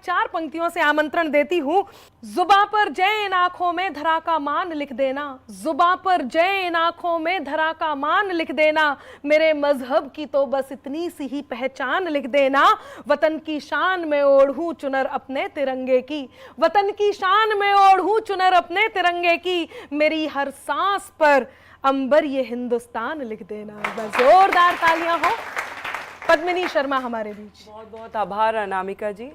4 पंक्तियों से आमंत्रण देती हूँ। जुबां पर जय इन आंखों में धरा का मान लिख देना, जुबां पर जय इन आंखों में धरा का मान लिख देना, मेरे मजहब की तो बस इतनी सी ही पहचान लिख देना। वतन की शान में ओढ़ूं चुनर अपने तिरंगे की, वतन की शान में ओढ़ूं चुनर अपने तिरंगे की, मेरी हर सांस पर अंबर ये हिंदुस्तान लिख देना। जोरदार तालियां हो। पद्मिनी शर्मा हमारे बीच। बहुत बहुत आभार अनामिका जी।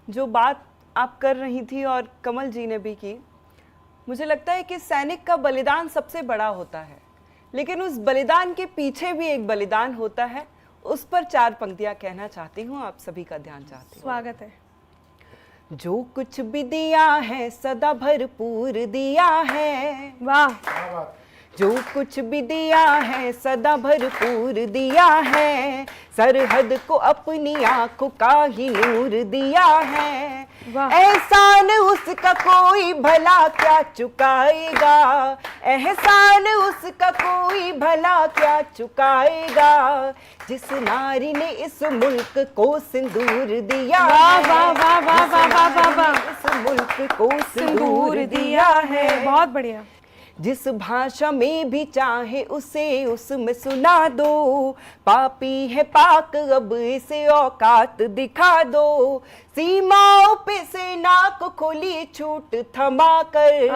जो बात आप कर रही थी और कमल जी ने भी की, मुझे लगता है कि सैनिक का बलिदान सबसे बड़ा होता है, लेकिन उस बलिदान के पीछे भी एक बलिदान होता है। उस पर 4 पंक्तियां कहना चाहती हूँ, आप सभी का ध्यान चाहती हूँ। स्वागत है। जो कुछ भी दिया है सदा भरपूर दिया है, वाह। जो कुछ भी दिया है सदा भरपूर दिया है, सरहद को अपनी आंखों का ही नूर दिया है। एहसान उसका कोई भला क्या चुकाएगा, एहसान उसका कोई भला क्या चुकाएगा, जिस नारी ने इस मुल्क को सिंदूर दिया। वाह वाह वाह वाह वाह वाह वाह, इस मुल्क को सिंदूर दिया है। बहुत बढ़िया। जिस भाषा में भी चाहे उसे उसमें सुना दो, पापी है पाक अब इसे औकात दिखा दो, सीमाओं पे सेना को खोली छूट थमा कर,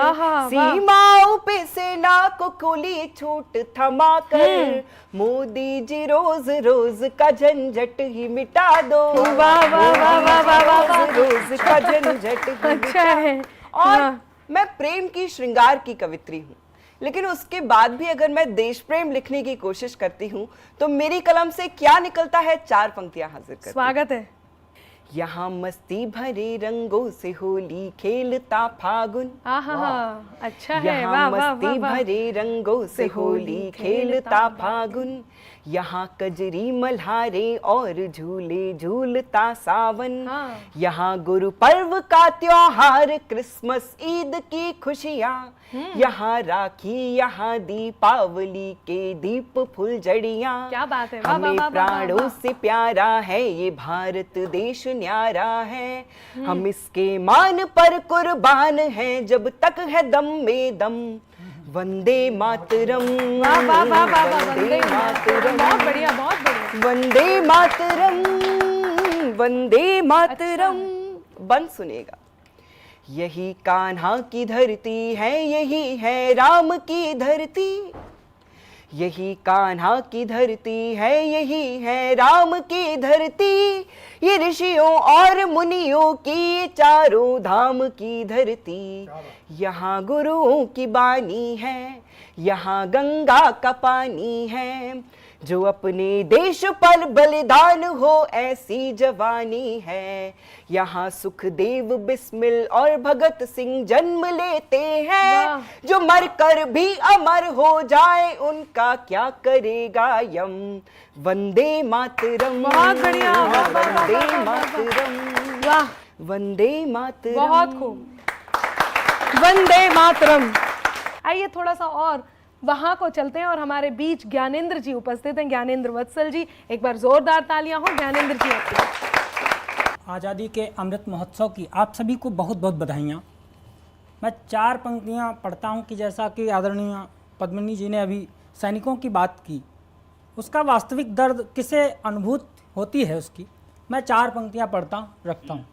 सीमाओं पे सेना को खोली छूट थमा कर, मोदी जी रोज रोज का झंझट ही मिटा दो। वाह वाह वाह वाह वाह वाह, रोज का झंझट ही अच्छा है। और मैं प्रेम की श्रृंगार की कवित्री हूँ, लेकिन उसके बाद भी अगर मैं देश प्रेम लिखने की कोशिश करती हूँ तो मेरी कलम से क्या निकलता है, 4 पंक्तियां हाजिर करती हूँ। स्वागत है। यहाँ मस्ती भरे रंगों से होली खेलता फागुन, अच्छा है। यहाँ मस्ती भरे रंगों से होली खेलता फागुन, यहाँ कजरी मल्हारे और झूले झूलता सावन, यहाँ गुरु पर्व का त्योहार क्रिसमस ईद की खुशियाँ, यहाँ राखी यहाँ दीपावली के दीप फुलझड़ियाँ। क्या बात है। हमें प्राणों से प्यारा है ये भारत देश न्यारा है, हम इसके मान पर कुर्बान हैं जब तक है दम में दम। वंदे मातरम, वाह वाह वाह वाह, वंदे मातरम। बहुत बढ़िया बहुत बढ़िया। वंदे मातरम, वंदे मातरम। बंद सुनेगा। यही कान्हा की धरती है, यही है राम की धरती, यही कान्हा की धरती है, यही है राम की धरती, ये ऋषियों और मुनियों की चारों धाम की धरती, यहाँ गुरुओं की बानी है, यहाँ गंगा का पानी है, जो अपने देश पर बलिदान हो ऐसी जवानी है, यहाँ सुखदेव बिस्मिल और भगत सिंह जन्म लेते हैं, जो मरकर भी अमर हो जाए उनका क्या करेगा यम। वंदे मातरम। बहुत बढ़िया। वंदे मातरम। वाह, वंदे मातरम। बहुत खूब। वंदे मातरम। आइए थोड़ा सा और वहां को चलते हैं और हमारे बीच ज्ञानेंद्र जी उपस्थित हैं। ज्ञानेंद्र वत्सल जी, एक बार जोरदार तालियां हो ज्ञानेंद्र जी आपके। आज़ादी के अमृत महोत्सव की आप सभी को बहुत बहुत बधाइयाँ। मैं 4 पंक्तियाँ पढ़ता हूँ कि जैसा कि आदरणीय पद्मिनी जी ने अभी सैनिकों की बात की, उसका वास्तविक दर्द किसे अनुभूत होती है उसकी। मैं 4 पंक्तियाँ पढ़ता रखता हूँ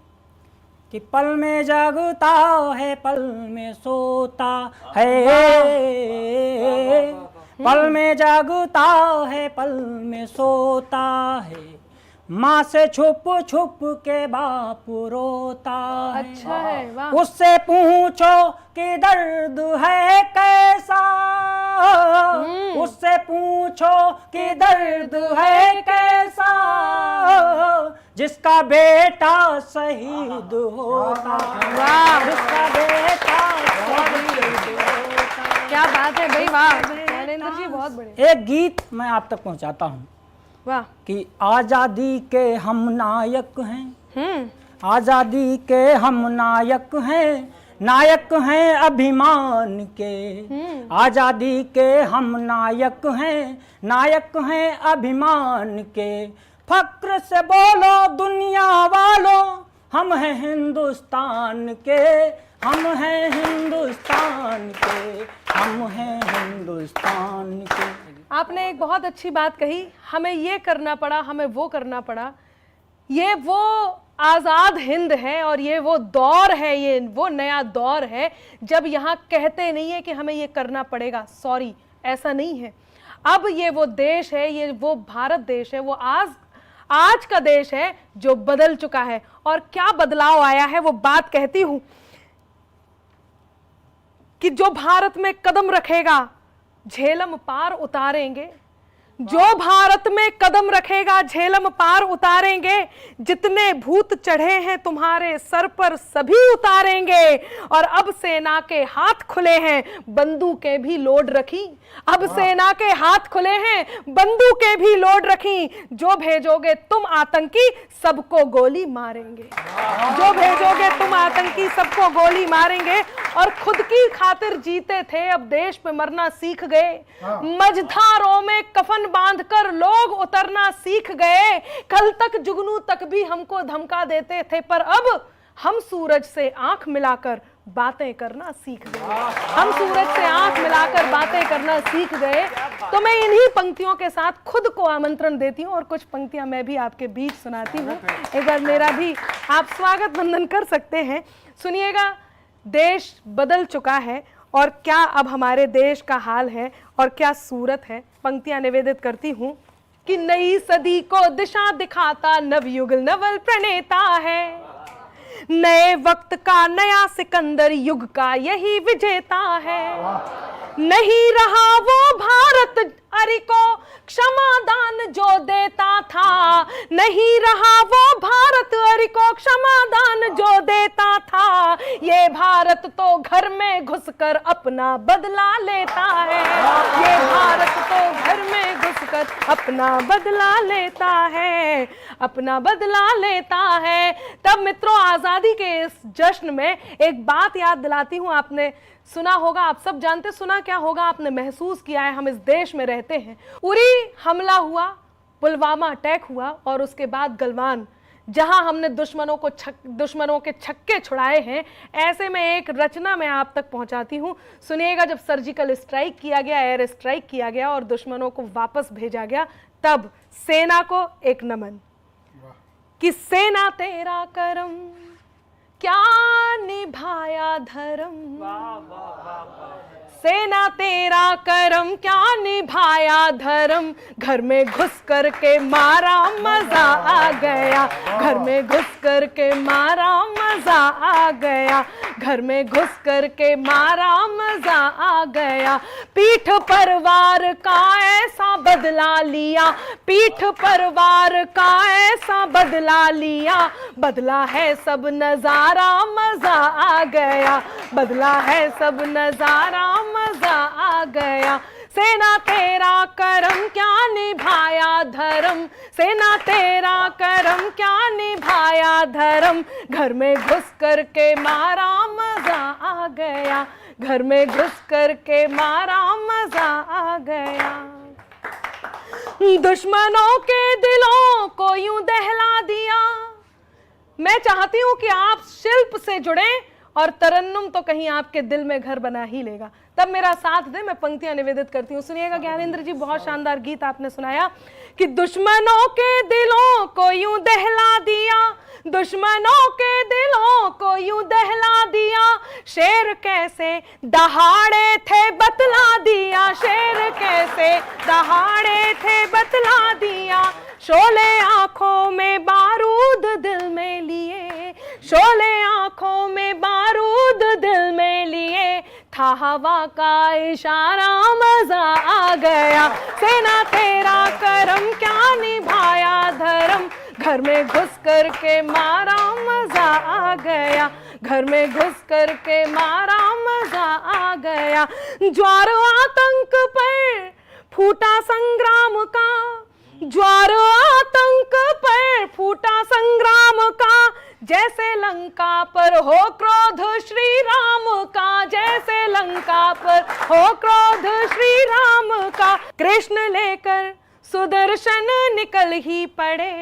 कि पल में जागता है पल में सोता है, पल में जागता है पल में सोता है, माँ से छुप छुप के बाप रोता है। अच्छा है, वाह। उससे पूछो कि दर्द है कैसा, उससे पूछो कि दर्द है कैसा, जिसका बेटा शहीद होता। वाह, जिसका बेटा शहीद होता। क्या बात है भाई, वाह ज्ञानेंद्र जी, बहुत बढ़िया। एक गीत मैं आप तक पहुंचाता हूँ। वाह। कि आज़ादी के हम नायक हैं, आज़ादी के हम नायक हैं, नायक हैं अभिमान के, आज़ादी के हम नायक हैं, नायक हैं अभिमान के, फक्र से बोलो दुनिया वालों हम हैं हिंदुस्तान के, हम हैं हिंदुस्तान के, हम हैं हिंदुस्तान के। आपने एक बहुत अच्छी बात कही, हमें ये करना पड़ा, हमें वो करना पड़ा। ये वो आज़ाद हिंद है और ये वो दौर है, ये वो नया दौर है जब यहाँ कहते नहीं है कि हमें ये करना पड़ेगा। सॉरी, ऐसा नहीं है। अब ये वो देश है, ये वो भारत देश है, वो आज का देश है जो बदल चुका है। और क्या बदलाव आया है वो बात कहती हूं कि जो भारत में कदम रखेगा झेलम पार उतारेंगे, जो भारत में कदम रखेगा झेलम पार उतारेंगे, जितने भूत चढ़े हैं तुम्हारे सर पर सभी उतारेंगे। और अब सेना के हाथ खुले हैं, बंदूकें भी लोड रखी। अब सेना के हाथ खुले हैं, बंदूकें भी लोड रखी। जो भेजोगे तुम आतंकी सबको गोली मारेंगे, जो भेजोगे तुम आतंकी सबको गोली मारेंगे। और खुद की खातिर जीते थे, अब देश पे मरना सीख गए। मझधारों में कफन बांधकर लोग उतरना सीख गए। कल तक जुगनू तक भी हमको धमका देते थे, पर अब हम सूरज से आंख मिलाकर बातें करना सीख गए। हम सूरज से आंख मिलाकर बातें करना सीख गए। तो मैं इन्हीं पंक्तियों के साथ खुद को आमंत्रण देती हूँ और कुछ पंक्तियां मैं भी आपके बीच सुनाती हूँ। एक बार मेरा भी आप स्वागत वंदन कर सकते हैं। सुनिएगा, देश बदल चुका है और क्या अब हमारे देश का हाल है और क्या सूरत है। पंक्तियां निवेदित करती हूँ कि नई सदी को दिशा दिखाता नवयुग नवल प्रणेता है, नए वक्त का नया सिकंदर युग का यही विजेता है। नहीं रहा वो भारत अरि को क्षमादान जो देता था, नहीं रहा वो भारत अरि को क्षमादान जो देता था। ये भारत तो घर में घुसकर अपना बदला लेता है, ये भारत तो घर में घुसकर अपना बदला लेता है, अपना बदला लेता है। तब मित्रों, आजादी के इस जश्न में एक बात याद दिलाती हूं। आपने सुना होगा, आप सब जानते, सुना क्या होगा, आपने महसूस किया है, हम इस देश में रहते हैं। उरी हमला हुआ, पुलवामा अटैक हुआ और उसके बाद गलवान, जहां हमने दुश्मनों के छक्के छुड़ाए हैं। ऐसे में एक रचना मैं आप तक पहुंचाती हूं, सुनिएगा। जब सर्जिकल स्ट्राइक किया गया, एयर स्ट्राइक किया गया और दुश्मनों को वापस भेजा गया, तब सेना को एक नमन कि सेना तेरा करम क्या निभाया धर्म, सेना तेरा करम क्या निभाया धर्म। घर में घुस कर के मारा मजा आ गया, घर में घुस कर के मारा मजा आ गया, घर में घुस कर के मारा मजा आ गया। पीठ पर वार का ऐसा बदला लिया, पीठ पर वार का ऐसा बदला लिया। बदला है सब नजारा मजा आ गया, बदला है सब नजारा मजा आ गया। सेना तेरा करम क्या निभाया धर्म, सेना तेरा करम क्या निभाया धर्म। घर में घुस कर के मारा मजा आ गया, घर में घुस कर के मारा मजा आ गया। दुश्मनों के दिलों को यूं दहला दिया। मैं चाहती हूं कि आप शिल्प से जुड़ें और तरन्नुम तो कहीं आपके दिल में घर बना ही लेगा। तब मेरा साथ दे, मैं पंक्तियां निवेदित करती हूँ। सुनिएगा ज्ञानेंद्र जी, बहुत शानदार गीत आपने सुनाया कि दुश्मनों के दिलों को यूं दहला दिया, दुश्मनों के दिलों को यूं दहला दिया। शेर कैसे दहाड़े थे बतला दिया, शेर कैसे दहाड़े थे बतला दिया। शोले आंखों में बारूद दिल में लिए, शोले आंखों में बारूद दिल में लिए। था हवा का इशारा मजा आ गया। सेना तेरा करम क्या निभाया धर्म। घर में घुस कर के मारा मजा आ गया, घर में घुस कर के मारा मजा आ गया। ज्वार आतंक पर फूटा संग्राम का, ज्वार आतंक पर फूटा संग्राम का। जैसे लंका पर हो क्रोध श्री राम का, जैसे लंका पर हो क्रोध श्री राम का। कृष्ण लेकर सुदर्शन निकल ही पड़े,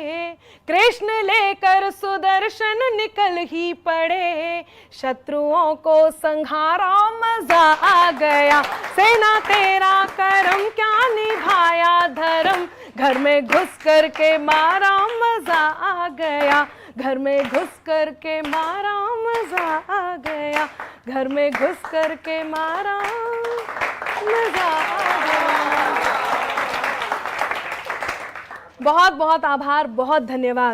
कृष्ण लेकर सुदर्शन निकल ही पड़े, शत्रुओं को संहारा मजा आ गया, सेना तेरा करम क्या निभाया धर्म, घर में घुस करके मारा मजा आ गया, घर में घुस करके मारा मजा आ गया, घर में घुस करके मारा मजा आ गया। बहुत बहुत आभार, बहुत धन्यवाद।